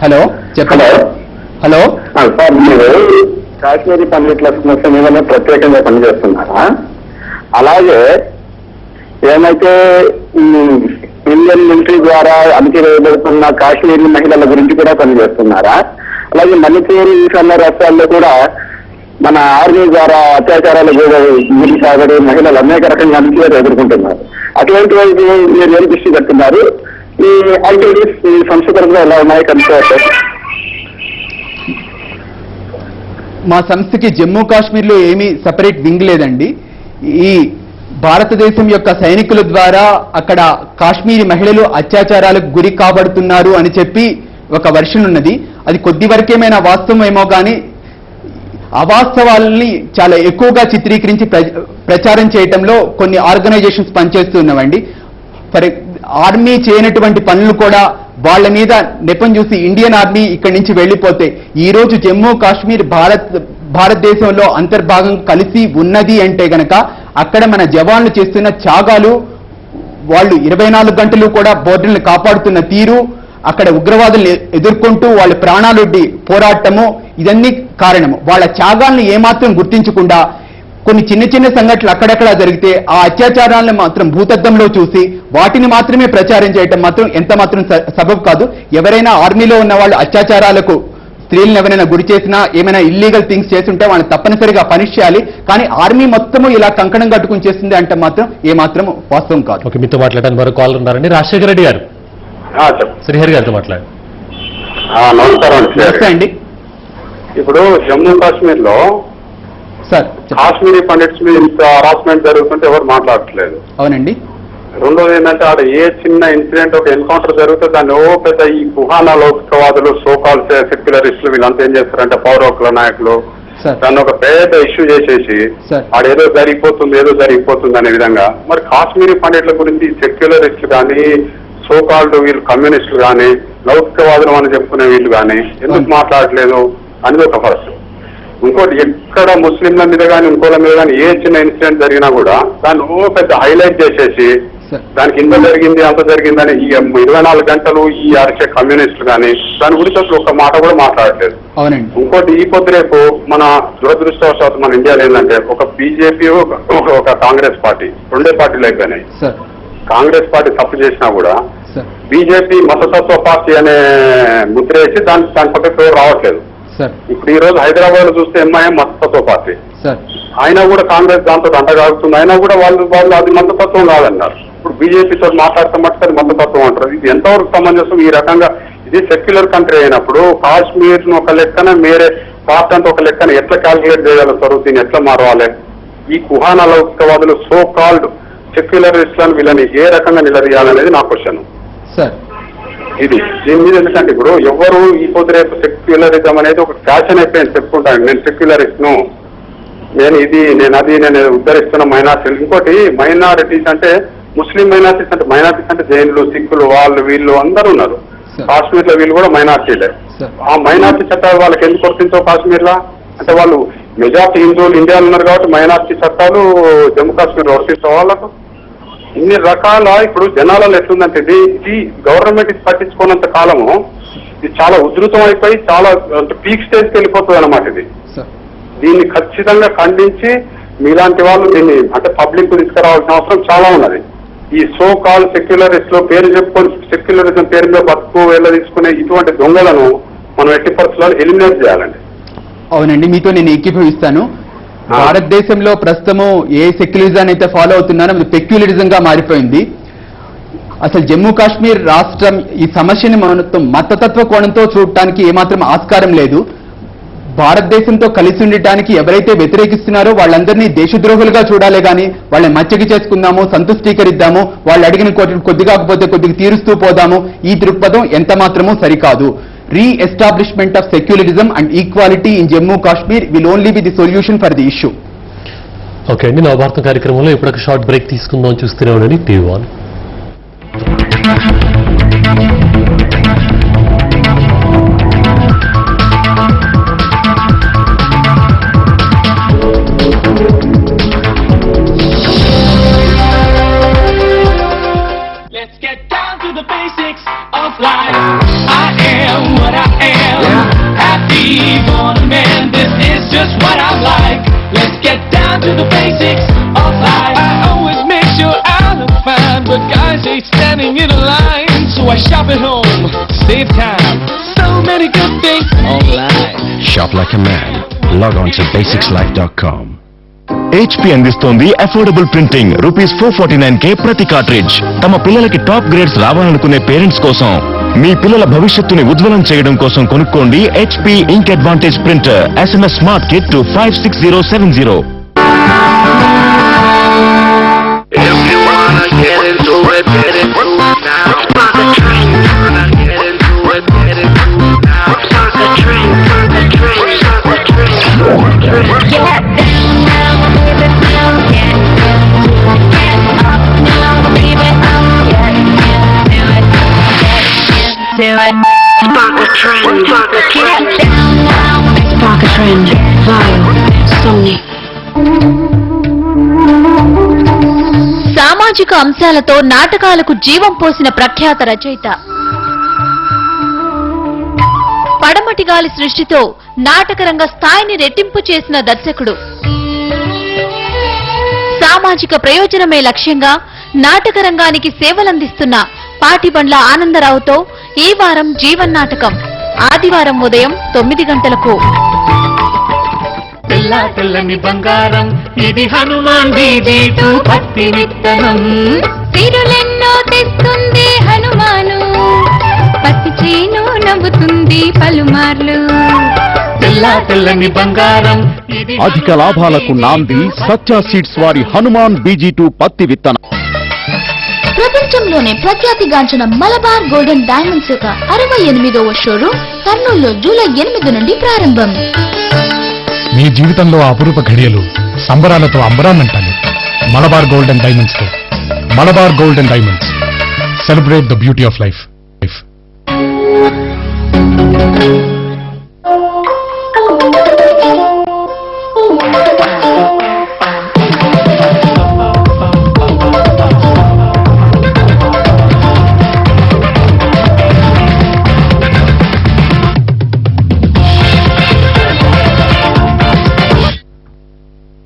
హలో చెప్పండి. హలో సార్, మీరు కాశ్మీరీ పండిట్ల సమస్య మీద ప్రత్యేకంగా పనిచేస్తున్నారా? అలాగే ఏమైతే ఇండియన్ మిలిటరీ ద్వారా అణచివేయబడుతున్న కాశ్మీరీ మహిళల గురించి కూడా పనిచేస్తున్నారా? అలాగే మణిపూర్ ఈశాన్య రాష్ట్రాల్లో కూడా మన ఆర్మీ ద్వారా అత్యాచారాలకు గురి సాగడి మహిళలు అనేక రకంగా అణచివేత ఎదుర్కొంటున్నారు. అటువంటి వైపు మీరు ఏం దృష్టి పెడుతున్నారు? ఈ యాక్టివిటీస్ ఈ సంస్థ ఎలా ఉన్నాయి కనుక్కోవచ్చు. మా సంస్థకి జమ్మూ కాశ్మీర్లో ఏమీ సపరేట్ వింగ్ లేదండి. ఈ భారతదేశం యొక్క సైనికుల ద్వారా అక్కడ కాశ్మీరీ మహిళలు అత్యాచారాలకు గురి కాబడుతున్నారు అని చెప్పి ఒక వర్షన్ ఉన్నది. అది కొద్ది వరకేమైనా వాస్తవమేమో కానీ అవాస్తవాలని చాలా ఎక్కువగా చిత్రీకరించి ప్రచారం చేయటంలో కొన్ని ఆర్గనైజేషన్స్ పనిచేస్తున్నామండి. ఆర్మీ చేయనటువంటి పనులు కూడా వాళ్ళ మీద నెపం చూసి ఇండియన్ ఆర్మీ ఇక్కడి నుంచి వెళ్లిపోతే ఈ రోజు జమ్మూ కాశ్మీర్ భారతదేశంలో అంతర్భాగం కలిసి ఉన్నది అంటే గనక అక్కడ మన జవాన్లు చేస్తున్న త్యాగాలు, వాళ్ళు 24 గంటలు కూడా బోర్డర్లను కాపాడుతున్న తీరు, అక్కడ ఉగ్రవాదులను ఎదుర్కొంటూ వాళ్ళ ప్రాణాలొడ్డి పోరాటము, ఇదన్నీ కారణము. వాళ్ళ త్యాగాలను ఏమాత్రం గుర్తించకుండా కొన్ని చిన్న చిన్న సంఘటనలు అక్కడక్కడ జరిగితే ఆ అత్యాచారాలను మాత్రం భూతద్దంలో చూసి వాటిని మాత్రమే ప్రచారం చేయటం మాత్రం ఎంత మాత్రం సబబు కాదు. ఎవరైనా ఆర్మీలో ఉన్న వాళ్ళు అత్యాచారాలకు స్త్రీలను ఎవరైనా గురి చేసినా ఏమైనా ఇల్లీగల్ థింగ్స్ చేస్తుంటే వాళ్ళని తప్పనిసరిగా పనిష్ చేయాలి. కానీ ఆర్మీ మొత్తము ఇలా కంకణం కట్టుకుని చేస్తుంది అంటే మాత్రం ఏమాత్రం వాస్తవం కాదు. ఓకే, మీతో మాట్లాడడానికి మరో కాల్ ఉన్నారండి. రాజశేఖర రెడ్డి గారు శ్రీహరి గారితో మాట్లాడండి. నమస్కారం అండి. ఇప్పుడు జమ్మూ కాశ్మీర్ లో సార్ కాశ్మీరీ పండిట్స్ మీద ఇంత హరాస్మెంట్ జరుగుతుంటే ఎవరు మాట్లాడట్లేదు. అవునండి. రెండోది ఏంటంటే ఆడ ఏ చిన్న ఇన్సిడెంట్ ఒక ఎన్కౌంటర్ జరిగితే దాన్ని పెద్ద ఈ కుహానా లౌకికవాదులు సోకాల్ సెక్యులరిస్టులు వీళ్ళంతా ఏం చేస్తారంటే పౌర హక్కుల నాయకులు దాన్ని ఒక పెద్ద ఇష్యూ చేసేసి ఆడేదో జరిగిపోతుంది అనే విధంగా. మరి కాశ్మీరీ పండిట్ల గురించి సెక్యులరిస్టులు కానీ సోకాల్డ్ వీళ్ళు కమ్యూనిస్టులు కానీ లౌకికవాదులు అని చెప్పుకునే వీళ్ళు కానీ ఎందుకు మాట్లాడలేదు అనేది ఒక ఫస్ట్. ఇంకోటి ఎక్కడ ముస్లింల మీద కానీ ఇంకోళ్ళ మీద కానీ ఏ చిన్న ఇన్సిడెంట్ జరిగినా కూడా దాన్ని పెద్ద హైలైట్ చేసేసి దానికి ఇంత జరిగింది అంత జరిగిందని ఈ 24 గంటలు ఈ అరిచే కమ్యూనిస్టులు కానీ దాని గురించి అసలు ఒక మాట కూడా మాట్లాడలేదు. అవునండి. ఇంకోటి ఈ పొద్దు రేపు మన దురదృష్టవశాత్తు మన ఇండియాలో ఏంటంటే ఒక బీజేపీ ఒక కాంగ్రెస్ పార్టీ రెండే పార్టీలు అయిపోయినాయి. కాంగ్రెస్ పార్టీ తప్పు చేసినా కూడా బీజేపీ మతతత్వ పార్టీ అనే ముద్ర వేసి దాని పక్క పేరు రావట్లేదు. ఇప్పుడు ఈ రోజు హైదరాబాద్ లో చూస్తే ఎంఐఎం మతతత్వ పార్టీ అయినా కూడా కాంగ్రెస్ దాంతో దండగాగుతుంది. అయినా కూడా వాళ్ళు అది మతతత్వం కాదన్నారు. ఇప్పుడు బీజేపీతో మాట్లాడితే మట్టుకు అది మతతత్వం అంటారు. ఇది ఎంతవరకు సమంజసం? ఈ రకంగా ఇది సెక్యులర్ కంట్రీ అయినప్పుడు కాశ్మీర్ ను ఒక లెక్కన మేరే పార్ట్ అంతా ఒక లెక్కన ఎట్లా క్యాల్కులేట్ చేయగలుగుతారు? దీన్ని ఎట్లా మారవాలి? ఈ కుహానా లౌకికవాదులు సో కాల్డ్ సెక్యులరిస్టులను వీళ్ళని ఏ రకంగా నిలదీయాలనేది నా క్వశ్చన్. ఇది దీని మీద ఎందుకంటే ఇప్పుడు ఎవరు ఈ పొద్దు రేపు సెక్యులరిజం అనేది ఒక ఫ్యాషన్ అయిపోయింది చెప్పుకుంటాను. నేను సెక్యులరిస్ట్ ను, నేను ఉద్ధరిస్తున్న మైనారిటీలు. ఇంకోటి మైనారిటీస్ అంటే ముస్లిం మైనారిటీస్ అంటే జైన్లు, సిక్కులు, వాళ్ళు వీళ్ళు అందరూ ఉన్నారు. కాశ్మీర్ లో వీళ్ళు కూడా మైనారిటీలే. ఆ మైనారిటీ చట్టాలు వాళ్ళకి ఎందుకు వర్తించవు కాశ్మీర్ లో? అంటే వాళ్ళు మెజార్టీ హిందువులు ఇండియాలో ఉన్నారు కాబట్టి మైనారిటీ చట్టాలు జమ్మూ కాశ్మీర్ వర్తించవు వాళ్ళకు. ఇన్ని రకాల ఇప్పుడు జనాలలో ఎట్లుందంటే ఇది గవర్నమెంట్ పట్టించుకున్నంత కాలము ఇది చాలా ఉధృతం అయిపోయి చాలా పీక్ స్టేజ్కి వెళ్ళిపోతుంది అన్నమాట. దీన్ని ఖచ్చితంగా ఖండించి మీలాంటి వాళ్ళు దీన్ని అంటే పబ్లిక్ తీసుకురావాల్సిన అవసరం చాలా ఉన్నది. ఈ సో కాల్ సెక్యులరిస్ట్ లో పేరు చెప్పుకొని సెక్యులరిజం పేరు మీద బతుకు వెళ్ళ తీసుకునే ఇటువంటి దొంగలను మనం ఎట్టి పరిస్థితుల్లో ఎలిమినేట్ చేయాలండి. అవునండి, మీతో నేను ఏకీభవిస్తాను. భారతదేశంలో ప్రస్తుతము ఏ సెక్యులరిజం అయితే ఫాలో అవుతున్నారో అది పెక్యులరిజం గా మారిపోయింది. అసలు జమ్మూ కాశ్మీర్ రాష్ట్రం ఈ సమస్యని మతతత్వ కోణంతో చూడటానికి ఏమాత్రం ఆస్కారం లేదు. భారతదేశంతో కలిసి ఉండటానికి ఎవరైతే వ్యతిరేకిస్తున్నారో వాళ్ళందరినీ దేశద్రోహులుగా చూడాలి కానీ వాళ్ళని మచ్చగి చేసుకుందాము, సంతుష్టీకరిద్దాము, వాళ్ళు అడిగిన కొద్దిగా కొద్దిగా తీరుస్తూ పోదాము, ఈ దృక్పథం ఎంత మాత్రమూ సరికాదు. Re-establishment of secularism and equality in Jammu Kashmir will only be the solution for the issue. Okay అండి, నవభారతం కార్యక్రమంలో ఇప్పుడు ఒక షార్ట్ బ్రేక్ తీసుకుందాం. చూస్తూనే ఉండండి TV1. Let's get down to the basics of life. I am what I am. Happy born man, this is just what I like. Let's get down to the basics of life. I always make sure I look fine, but guys ain't standing in a line. So I shop at home, save time. So many good things online. Shop like a man. Log on to basicslife.com. HP అందిస్తోంది affordable printing ₹449K ప్రతి cartridge. తమ పిల్లలకి top grades రావాలనుకునే parents కోసం, మీ పిల్లల భవిష్యత్తుని ఉజ్వలం చేయడం కోసం కొనుక్కోండి HP ink advantage printer. SMS smart kit to 56070. Do it. Spark a trend. Spark a trend. Spark a trend. Vibe. Somni. సామాజిక అంశాలతో నాటకాలకు జీవం పోసిన ప్రఖ్యాత రచయిత, పడమటి గాలి సృష్టితో నాటకరంగ స్థాయిని రెట్టింపు చేసిన దర్శకుడు, సామాజిక ప్రయోజనమే లక్ష్యంగా నాటక రంగానికి సేవలందిస్తున్న పాటిబండ్ల ఆనందరావుతో ఈ వారం జీవన్ నాటకం. ఆదివారం ఉదయం 9 గంటలకు. తెల్ల తెల్లని బంగారం ఇది హనుమాన్ బీజీటు పత్తి విత్తనం. సిరులెన్నో తెస్తుంది హనుమాను, పత్తి చేను నవ్వుతుంది పలుమార్లు. తెల్ల తెల్లని బంగారం ఇది అధిక లాభాలకు నాంది సత్య సీడ్స్ వారి హనుమాన్ బీజీ2 పత్తి విత్తనం. ప్రపంచంలోనే ప్రఖ్యాతిగాంచిన మలబార్ గోల్డెన్ డైమండ్స్ యొక్క 68వ షోరూమ్ కర్నూలులో జూలై 8 నుండి ప్రారంభం. మీ జీవితంలో అపురూప ఘడియలు సంబరాలతో అంబరాన్నంటాయి మలబార్ గోల్డెన్ డైమండ్స్ తో. Malabar golden diamonds, celebrate the beauty of life.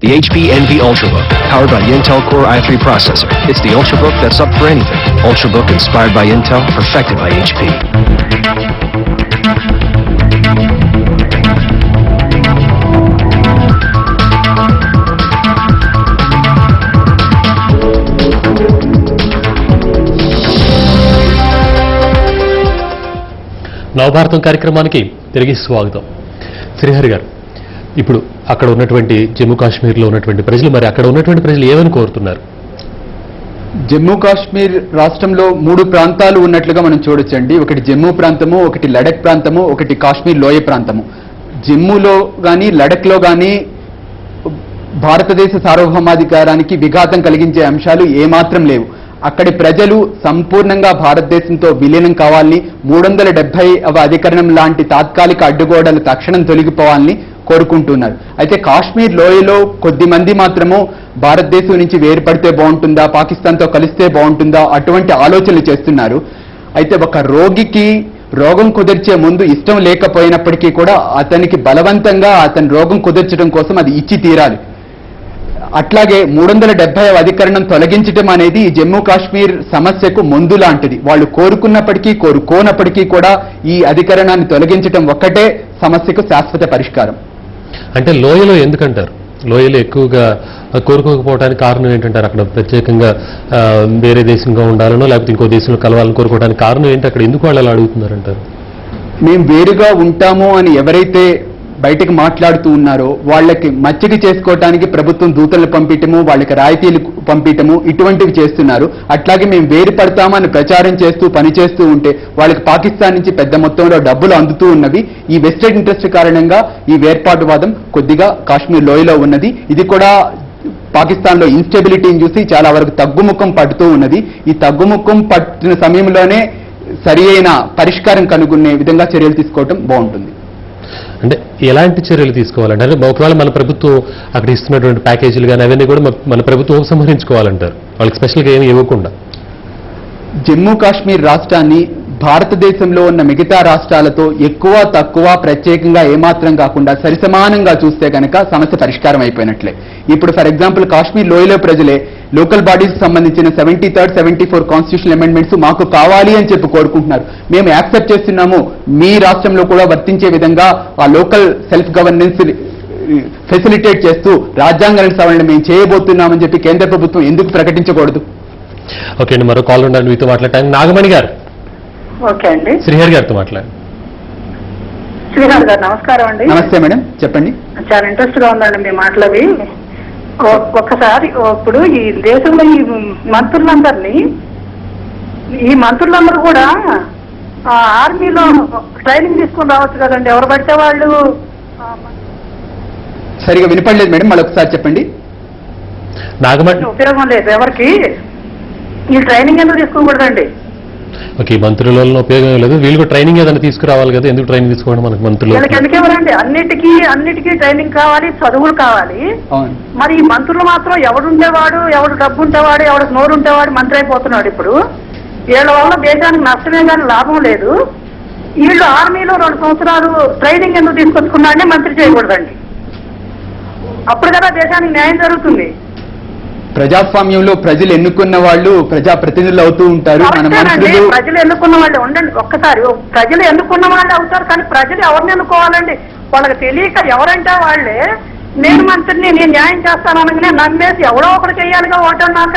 The HP Envy Ultrabook, powered by Intel Core i3 processor. It's the Ultrabook that's up for anything. Ultrabook inspired by Intel, perfected by HP. నవభారతం కార్యక్రమానికి తిరిగి స్వాగతం. శ్రీహరి గారు, ఇప్పుడు అక్కడ ఉన్నటువంటి జమ్మూ కాశ్మీర్లో ఉన్నటువంటి ప్రజలు, మరి అక్కడ ఉన్నటువంటి ప్రజలు ఏమని కోరుతున్నారు? జమ్మూ కాశ్మీర్ రాష్ట్రంలో 3 ప్రాంతాలు ఉన్నట్లుగా మనం చూడొచ్చండి. ఒకటి జమ్మూ ప్రాంతము, ఒకటి లడక్ ప్రాంతము, ఒకటి కాశ్మీర్ లోయ ప్రాంతము. జమ్మూలో కానీ లడఖ్లో కానీ భారతదేశ సార్వభౌమాధికారానికి విఘాతం కలిగించే అంశాలు ఏమాత్రం లేవు. అక్కడి ప్రజలు సంపూర్ణంగా భారతదేశంతో విలీనం కావాలని, 370వ అధికరణం లాంటి తాత్కాలిక అడ్డుగోడలు తక్షణం తొలగిపోవాలని కోరుకుంటున్నారు. అయితే కాశ్మీర్ లోయలో కొద్ది మంది మాత్రము భారతదేశం నుంచి వేరుపడితే బాగుంటుందా, పాకిస్తాన్తో కలిస్తే బాగుంటుందా, అటువంటి ఆలోచనలు చేస్తున్నారు. అయితే ఒక రోగికి రోగం కుదిర్చే ముందు ఇష్టం లేకపోయినప్పటికీ కూడా అతనికి బలవంతంగా అతని రోగం కుదిర్చడం కోసం అది ఇచ్చి తీరాలి. అట్లాగే 370వ అధికరణం తొలగించడం అనేది ఈ జమ్మూ కాశ్మీర్ సమస్యకు మందు లాంటిది. వాళ్ళు కోరుకున్నప్పటికీ కోరుకోనప్పటికీ కూడా ఈ అధికరణాన్ని తొలగించడం ఒక్కటే సమస్యకు శాశ్వత పరిష్కారం. అంటే లోయలో ఎందుకంటారు? లోయలో ఎక్కువగా కోరుకోకపోవడానికి కారణం ఏంటంటారు? అక్కడ ప్రత్యేకంగా వేరే దేశంగా ఉండాలనో లేకపోతే ఇంకో దేశంలో కలవాలని కోరుకోవడానికి కారణం ఏంటి? అక్కడ ఎందుకు వాళ్ళు అలా అడుగుతున్నారంటారు? మేము వేరుగా ఉంటాము అని ఎవరైతే బయటకు మాట్లాడుతూ ఉన్నారో వాళ్ళకి మచ్చిక చేసుకోవడానికి ప్రభుత్వం దూతలు పంపించము, వాళ్ళకి రాయితీలు పంపించము, ఇటువంటివి చేస్తున్నారు. అట్లాగే మేము వేరు పడతామని ప్రచారం చేస్తూ పనిచేస్తూ ఉంటే వాళ్ళకి పాకిస్తాన్ నుంచి పెద్ద మొత్తంలో డబ్బులు అందుతూ ఉన్నవి. ఈ వెస్టెడ్ ఇంట్రెస్ట్ కారణంగా ఈ వేర్పాటువాదం కొద్దిగా కాశ్మీర్ లోయలో ఉన్నది. ఇది కూడా పాకిస్తాన్లో ఇన్స్టెబిలిటీని చూసి చాలా వరకు తగ్గుముఖం పడుతూ ఉన్నది. ఈ తగ్గుముఖం పట్టిన సమయంలోనే సరి అయిన పరిష్కారం కనుగొనే విధంగా చర్యలు తీసుకోవడం బాగుంటుంది. అంటే ఎలాంటి చర్యలు తీసుకోవాలంటే, అంటే ఒకవేళ మన ప్రభుత్వం అక్కడ ఇస్తున్నటువంటి ప్యాకేజీలు కానీ అవన్నీ కూడా మన ప్రభుత్వం ఉపసంహరించుకోవాలంటారు, వాళ్ళకి స్పెషల్గా ఏమి ఇవ్వకుండా? జమ్మూ కాశ్మీర్ రాష్ట్రాన్ని భారతదేశంలో ఉన్న మిగతా రాష్ట్రాలతో ఎక్కువ తక్కువ ప్రత్యేకంగా ఏమాత్రం కాకుండా సరిసమానంగా చూస్తే కనుక సమస్య పరిష్కారం అయిపోయినట్లే. ఇప్పుడు ఫర్ ఎగ్జాంపుల్ కాశ్మీర్ లోయలో ప్రజలే లోకల్ బాడీస్ సంబంధించిన 73rd, 74 కాన్స్టిట్యూషనల్ అమెండ్మెంట్స్ మాకు కావాలి అని చెప్పి కోరుకుంటున్నారు. మేము యాక్సెప్ట్ చేస్తున్నాము, మీ రాష్ట్రంలో కూడా వర్తించే విధంగా ఆ లోకల్ సెల్ఫ్ గవర్నెన్స్ ఫెసిలిటేట్ చేస్తూ రాజ్యాంగ సవరణ మేము చేయబోతున్నామని చెప్పి కేంద్ర ప్రభుత్వం ఎందుకు ప్రకటించకూడదు? ఓకే అండి, మరో కాల్ ఉండాలి మీతో మాట్లాడటానికి. నాగమణి గారు. ఓకే అండి, శ్రీహరి గారితో మాట్లాడండి. శ్రీహరి గారు నమస్కారం అండి. నమస్తే మేడం, చెప్పండి. చాలా ఇంట్రెస్ట్ గా ఉందండి మీ మాటలవి. ఒక్కసారి ఇప్పుడు ఈ దేశంలో ఈ మంత్రులందరూ కూడా ఆర్మీలో ట్రైనింగ్ తీసుకుని రావచ్చు కదండి. ఎవరు పడితే వాళ్ళు. సరిగా వినపడలేదు మేడం, మళ్ళీ ఒకసారి చెప్పండి. నాగమణి, ఉపయోగం లేదు ఎవరికి, ఈ ట్రైనింగ్ ఎందుకు తీసుకోకూడదండి? ఓకే, మంత్రులలో ఉపయోగం లేదు, వీళ్ళు ట్రైనింగ్ ఏదైనా తీసుకురావాలి కదా, ఎందుకు ట్రైనింగ్ తీసుకోవడం మనకు మంత్రులు? ఎందుకేమరండి, అన్నిటికీ ట్రైనింగ్ కావాలి, చదువులు కావాలి. మరి ఈ మంత్రులు మాత్రం ఎవడుంటేవాడు, ఎవడు డబ్బు ఉంటేవాడు, ఎవడు నోరు ఉంటేవాడు మంత్రి అయిపోతున్నాడు. ఇప్పుడు వీళ్ళ వల్ల దేశానికి నష్టమే కానీ లాభం లేదు. వీళ్ళు ఆర్మీలో 2 సంవత్సరాలు ట్రైనింగ్ ఎందుకు తీసుకొచ్చుకున్నాడని మంత్రి చేయకూడదండి. అప్పుడు కదా దేశానికి న్యాయం జరుగుతుంది. ప్రజాస్వామ్యంలో ప్రజలు ఎన్నుకున్న వాళ్ళు ప్రజాప్రతినిధులు అవుతూ ఉంటారు. మన కరెక్టేనండి, మనుషులు ప్రజలు ఎన్నుకున్న వాళ్ళు ఉండండి ఒక్కసారి. ప్రజలు ఎన్నుకున్న వాళ్ళు అవుతారు, కానీ ప్రజలు ఎవరిని ఎన్నుకోవాలండి? వాళ్ళకి తెలియక ఎవరంటే వాళ్ళే నేను మంత్రిని, నేను న్యాయం చేస్తాను అనగానే నమ్మేసి ఎవడో ఒకరు చేయాలిగా ఓటన్నాక.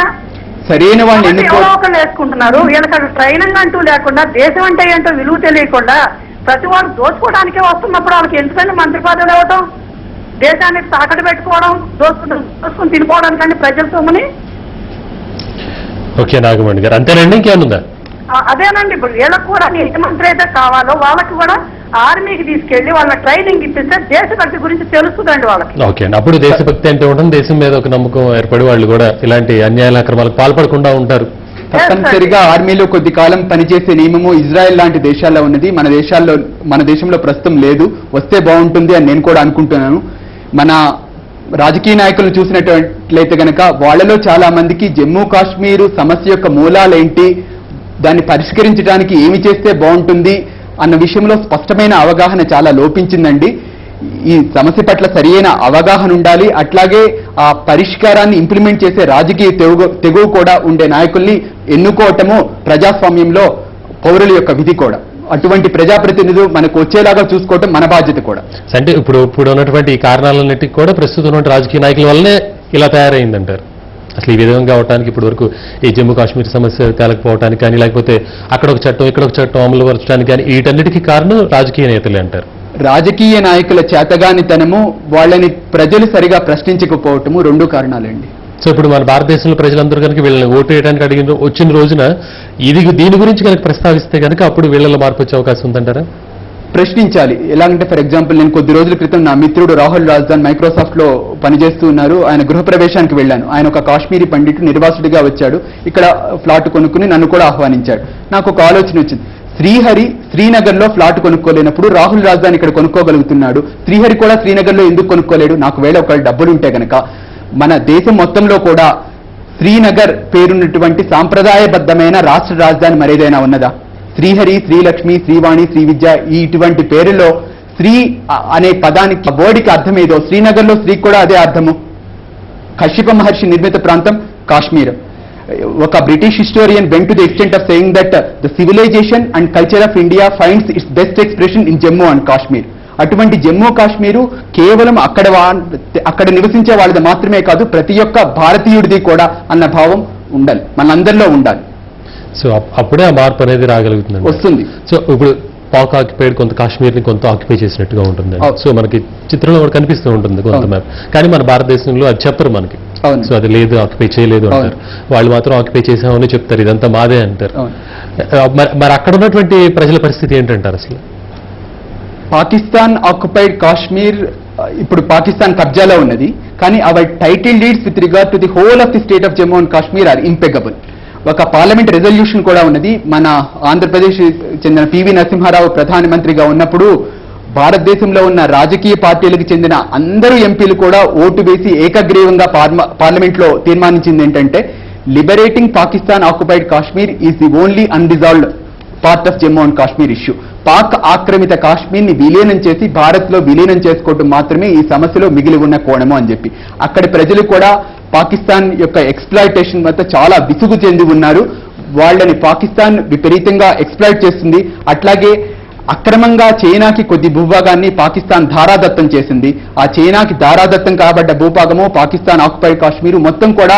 సరైన వాళ్ళని ఎవరో ఒకరు వేసుకుంటున్నారు. వీళ్ళకి అసలు ట్రైనింగ్ అంటూ లేకుండా, దేశం అంటే ఏంటో విలువ తెలియకుండా ప్రతి వాళ్ళు దోచుకోవడానికే వస్తున్నప్పుడు వాళ్ళకి ఎందుకంటే మంత్రి పదవులు ఇవ్వటం, దేశాన్ని తాకట్టు పెట్టుకోవడం, దోచుకుని తినిపోవడానికండి ప్రజల సొమ్ముని. ఓకే నాగమణి గారు, అంతేనండి, ఇంకేముందా? అదేనండి, ఇప్పుడు వీళ్ళకి కూడా ఏ మంత్రి అయితే కావాలో వాళ్ళకి కూడా ఆర్మీకి తీసుకెళ్లి వాళ్ళ ట్రైనింగ్ ఇప్పిస్తే దేశభక్తి గురించి తెలుస్తుందండి వాళ్ళకి. ఓకే అండి, అప్పుడు దేశభక్తి అంటే ఉంటుంది, దేశం మీద ఒక నమ్మకం ఏర్పడి వాళ్ళు కూడా ఇలాంటి అన్యాయాల అక్రమాలకు పాల్పడకుండా ఉంటారు. తప్పనిసరిగా ఆర్మీలో కొద్ది కాలం పనిచేసే నియమము ఇజ్రాయెల్ లాంటి దేశాల్లో ఉన్నది. మన దేశంలో ప్రస్తుతం లేదు, వస్తే బాగుంటుంది అని నేను కూడా అనుకుంటున్నాను. మన రాజకీయ నాయకులను చూసినట్లయితే కనుక వాళ్ళలో చాలా మందికి జమ్మూ కాశ్మీర్ సమస్య యొక్క మూలాలేంటి, దాన్ని పరిష్కరించడానికి ఏమి చేస్తే బాగుంటుంది అన్న విషయంలో స్పష్టమైన అవగాహన చాలా లోపించిందండి. ఈ సమస్య పట్ల సరియైన అవగాహన ఉండాలి. అట్లాగే ఆ పరిష్కారాన్ని ఇంప్లిమెంట్ చేసే రాజకీయ తెగువ కూడా ఉండే నాయకుల్ని ఎన్నుకోవటము ప్రజాస్వామ్యంలో పౌరుల యొక్క విధి కూడా. అటువంటి ప్రజాప్రతినిధులు మనకు వచ్చేలాగా చూసుకోవటం మన బాధ్యత కూడా. అంటే ఇప్పుడు ఉన్నటువంటి ఈ కారణాలన్నిటికీ కూడా ప్రస్తుతం ఉన్నటువంటి రాజకీయ నాయకుల వల్లనే ఇలా తయారైందంటారు. అసలు ఈ విధంగా అవడానికి ఇప్పటి వరకు ఈ జమ్మూ కాశ్మీర్ సమస్య తేలకపోవడానికి కానీ, లేకపోతే అక్కడ ఒక చట్టం ఇక్కడ ఒక చట్టం అమలు పరచడానికి కానీ, వీటన్నిటికీ కారణం రాజకీయ నేతలే అంటారు. రాజకీయ నాయకుల చేతగానితనము, వాళ్ళని ప్రజలు సరిగా ప్రశ్నించకపోవటము రెండు కారణాలండి. సో ఇప్పుడు మన భారతదేశంలో ప్రజలందరూ కనుక వీళ్ళని ఓటు వేయడానికి వచ్చిన రోజున దీని గురించి కనుక ప్రస్తావిస్తే కనుక అప్పుడు వీళ్ళలో మార్పు వచ్చే అవకాశం ఉందంటారా? ప్రశ్నించాలి. ఎలాగంటే ఫర్ ఎగ్జాంపుల్ నేను కొద్ది రోజుల క్రితం నా మిత్రుడు రాహుల్ రాజ్దాన్ మైక్రోసాఫ్ట్ లో పనిచేస్తూ ఉన్నారు. ఆయన గృహప్రవేశానికి వెళ్ళాను. ఆయన ఒక కాశ్మీరీ పండితుడు నిర్వాసుడిగా వచ్చాడు. ఇక్కడ ఫ్లాట్ కొనుక్కుని నన్ను కూడా ఆహ్వానించాడు. నాకు ఒక ఆలోచన వచ్చింది. శ్రీహరి శ్రీనగర్ లో ఫ్లాట్ కొనుక్కోలేనప్పుడు రాహుల్ రాజ్దాన్ ఇక్కడ కొనుక్కోగలుగుతున్నాడు, శ్రీహరి కూడా శ్రీనగర్ లో ఎందుకు కొనుక్కోలేడు? నాకు వేళ ఒక డబ్బులు ఉంటే గనక మన దేశం మొత్తంలో కూడా శ్రీనగర్ పేరున్నటువంటి సాంప్రదాయబద్ధమైన రాష్ట్ర రాజధాని మరేదైనా ఉన్నదా? శ్రీహరి, శ్రీలక్ష్మి, శ్రీవాణి, శ్రీ విద్య ఇటువంటి పేరులో శ్రీ అనే పదానికి వర్డ్కి అర్థం ఏదో శ్రీనగర్ లో శ్రీ కూడా అదే అర్థము. కశ్యప మహర్షి నిర్మిత ప్రాంతం కాశ్మీర్. ఒక British historian went to the extent of saying that the civilization and culture of India finds its best expression in Jammu and Kashmir. అటువంటి జమ్మూ కాశ్మీరు కేవలం అక్కడ నివసించే వాళ్ళది మాత్రమే కాదు, ప్రతి ఒక్క భారతీయుడిది కూడా అన్న భావం ఉండాలి, మనందరిలో ఉండాలి. సో అప్పుడే ఆ మార్పు అనేది రాగలుగుతుంది, వస్తుంది. సో ఇప్పుడు పాక్ ఆక్యుపైడ్ కొంత కాశ్మీర్ని కొంత ఆక్యుపై చేసినట్టుగా ఉంటుంది. సో మనకి చిత్రంలో కూడా కనిపిస్తూ ఉంటుంది కొంత మ్యాప్, కానీ మన భారతదేశంలో అది చెప్పరు మనకి. సో అది లేదు, ఆక్యుపై చేయలేదు అంటారు. వాళ్ళు మాత్రం ఆక్యుపై చేసామని చెప్తారు, ఇదంతా మాదే అంటారు. మరి అక్కడ ఉన్నటువంటి ప్రజల పరిస్థితి ఏంటంటారు? అసలు పాకిస్తాన్ ఆక్యుపైడ్ కాశ్మీర్ ఇప్పుడు పాకిస్తాన్ కబ్జాలో ఉన్నది, కానీ our title deeds with regard to the whole of the state of Jammu and Kashmir are impeccable. ఒక పార్లమెంట్ రెజల్యూషన్ కూడా ఉన్నది. మన ఆంధ్రప్రదేశ్ చెందిన పివి నరసింహారావు ప్రధానమంత్రిగా ఉన్నప్పుడు భారతదేశంలో ఉన్న రాజకీయ పార్టీలకు చెందిన అందరూ ఎంపీలు కూడా ఓటు వేసి ఏకగ్రీవంగా పార్లమెంట్ లో తీర్మానించింది ఏంటంటే, liberating Pakistan occupied Kashmir is the only unresolved part of Jammu and Kashmir issue. Pak ఆక్రమిత కాశ్మీర్ ని విలీనం చేసి భారత్ లో విలీనం చేసుకోవడం మాత్రమే ఈ సమస్యలో మిగిలి ఉన్న కోణము అని చెప్పి అక్కడి ప్రజలు కూడా పాకిస్తాన్ యొక్క ఎక్స్ప్లాయిటేషన్ వద్ద చాలా విసుగు చెంది ఉన్నారు. వాళ్ళని పాకిస్తాన్ విపరీతంగా ఎక్స్ప్లాయిట్ చేస్తుంది. అట్లాగే అక్రమంగా చైనాకి కొద్ది భూభాగాన్ని పాకిస్తాన్ ధారాదత్తం చేసింది. ఆ చైనాకి ధారాదత్తం కాబడ్డ భూభాగము పాకిస్తాన్ ఆక్యుపైడ్ కాశ్మీర్ మొత్తం కూడా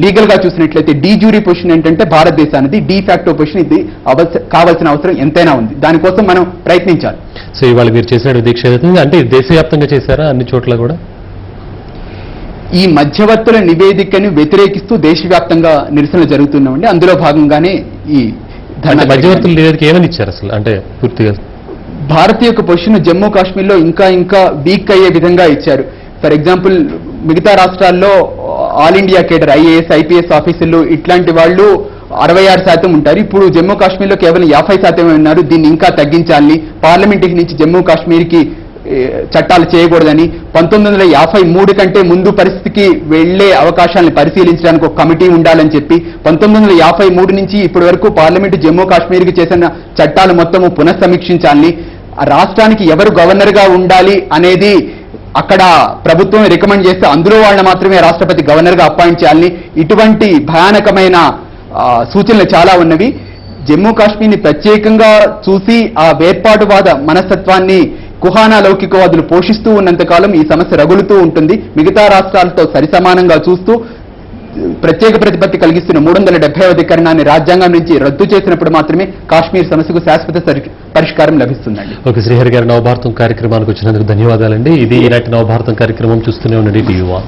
లీగల్ గా చూసినట్లయితే డీ జ్యూరీ పొజిషన్ ఏంటంటే భారతదేశానికి, డీ ఫ్యాక్టో పొజిషన్ ఇది కావాల్సిన అవసరం ఎంతైనా ఉంది. దానికోసం మనం ప్రయత్నించాలి. సో ఇవాళ మీరు చేసిన దీక్ష అంటే దేశవ్యాప్తంగా చేశారా అన్ని చోట్ల కూడా? ఈ మధ్యవర్తుల నివేదికను వ్యతిరేకిస్తూ దేశవ్యాప్తంగా నిరసనలు జరుగుతున్నామండి. అందులో భాగంగానే ఈ మధ్యవర్తుల నివేదిక ఏమని ఇచ్చారు అసలు? అంటే పూర్తిగా భారతీయ యొక్క పొజిషన్ జమ్మూ కాశ్మీర్లో ఇంకా వీక్ అయ్యే విధంగా ఇచ్చారు. ఫర్ ఎగ్జాంపుల్ మిగతా రాష్ట్రాల్లో all India cadre IAS IPS ఆఫీసర్లు ఇట్లాంటి వాళ్ళు 66% ఉంటారు. ఇప్పుడు జమ్మూ కాశ్మీర్లో కేవలం 50% ఉన్నారు. దీన్ని ఇంకా తగ్గించాలని, పార్లమెంట్ నుంచి జమ్మూ కాశ్మీర్కి చట్టాలు చేయకూడదని, 1953 కంటే ముందు పరిస్థితికి వెళ్లే అవకాశాలను పరిశీలించడానికి ఒక కమిటీ ఉండాలని చెప్పి 1953 నుంచి ఇప్పటి వరకు పార్లమెంటు జమ్మూ కాశ్మీర్కి చేసిన చట్టాలు మొత్తము పునఃసమీక్షించాలని, రాష్ట్రానికి ఎవరు గవర్నర్ గా ఉండాలి అనేది అక్కడ ప్రభుత్వం రికమెండ్ చేస్తే అందులో వాళ్ళని మాత్రమే రాష్ట్రపతి గవర్నర్గా అపాయింట్ చేయాలని ఇటువంటి భయానకమైన సూచనలు చాలా ఉన్నవి. జమ్మూ కాశ్మీర్ని ప్రత్యేకంగా చూసి ఆ వేర్పాటువాద మనస్తత్వాన్ని కుహానా లౌకికవాదులు పోషిస్తూ ఉన్నంతకాలం ఈ సమస్య రగులుతూ ఉంటుంది. మిగతా రాష్ట్రాలతో సరిసమానంగా చూస్తూ ప్రత్యేక ప్రతిపత్తి కలిగిస్తున్న 370వ అధికరణాన్ని రాజ్యాంగం నుంచి రద్దు చేసినప్పుడు మాత్రమే కాశ్మీర్ సమస్యకు శాశ్వత పరిష్కారం లభిస్తుందండి. ఓకే, శ్రీహరి గారు నవభారతం కార్యక్రమానికి వచ్చినందుకు ధన్యవాదాలండి. ఇది ఈనాటి నవభారతం కార్యక్రమం. చూస్తూనే ఉండండి టీవీ1.